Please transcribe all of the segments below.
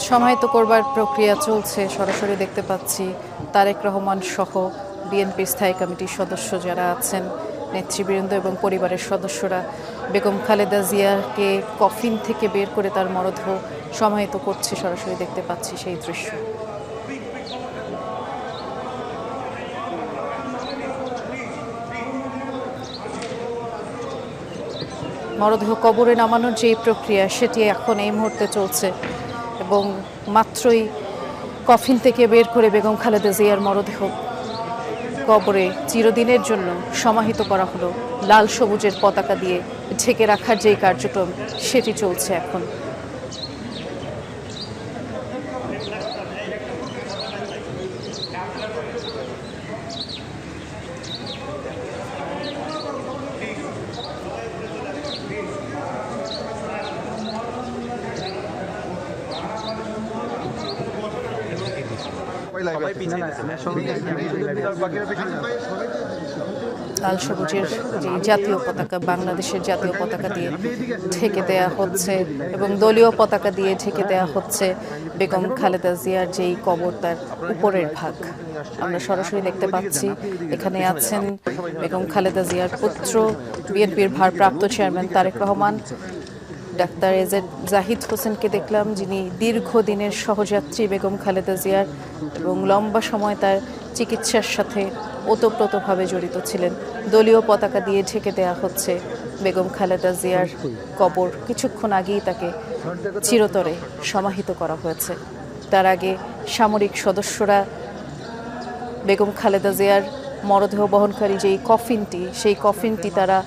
সমাহিত করবার প্রক্রিয়া চলছে, সরাসরি দেখতে পাচ্ছি তারেক রহমান সহ বিএনপির স্থায়ী কমিটির সদস্য যারা আছেন, নেতৃবৃন্দ এবং পরিবারের সদস্যরা বেগম খালেদা জিয়াকে কফিন থেকে বের করে তার মরদেহ সমাহিত করছে। সরাসরি দেখতে পাচ্ছি সেই দৃশ্য। মরদেহ কবরে নামানোর যে প্রক্রিয়া সেটি এখন এই মুহূর্তে চলছে এবং মাত্রই কফিন থেকে বের করে বেগম খালেদা জিয়ার মরদেহ কবরে চিরদিনের জন্য সমাহিত করা হলো। লাল সবুজের পতাকা দিয়ে ঢেকে রাখার যে কার্যক্রম সেটি চলছে এখন। লাল সবুজের যে জাতীয় পতাকা, বাংলাদেশের জাতীয় পতাকা দিয়ে ঢেকে দেয়া হচ্ছে এবং দলীয় পতাকা দিয়ে ঢেকে দেয়া হচ্ছে বেগম খালেদা জিয়ার যেই কবর, তার উপরের ভাগ। আমরা সরাসরি দেখতে পাচ্ছি এখানে আছেন বেগম খালেদা জিয়ার পুত্র, বিএনপির ভারপ্রাপ্ত chairman Tarique Rahman. Doctor A Z Zahid হোসেনকে দেখলাম, যিনি দীর্ঘদিনের সহযাত্রী বেগম খালেদা জিয়ার এবং লম্বা সময় তার চিকিৎসার সাথে ওতপ্রোতভাবে জড়িত ছিলেন। দলীয় পতাকা দিয়ে ঢেকে দেয়া হচ্ছে বেগম খালেদা জিয়ার কবর। কিছুক্ষণ আগেই তাকে চিরতরে সমাহিত করা হয়েছে। তার আগে সামরিক সদস্যরা বেগম খালেদা জিয়ার মরদেহ বহনকারী যেই কফিনটি, সেই কফিনটি তারা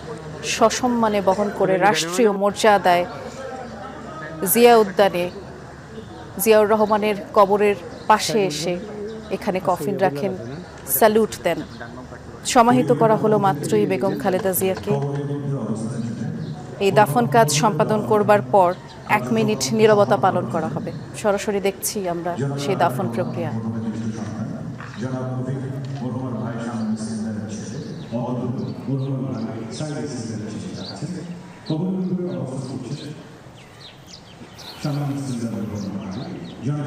সসম্মানে বহন করে রাষ্ট্রীয় মর্যাদায় জিয়া উদ্যানে জিয়াউর রহমানের কবরের পাশে এসে এখানে কফিন রাখেন, স্যালুট দেন। সমাহিত করা হলো মাত্রই বেগম খালেদা জিয়াকে। এই দাফন কাজ সম্পাদন করবার পর 1 মিনিট নীরবতা পালন করা হবে। সরাসরি দেখছি আমরা সেই দাফন প্রক্রিয়া। John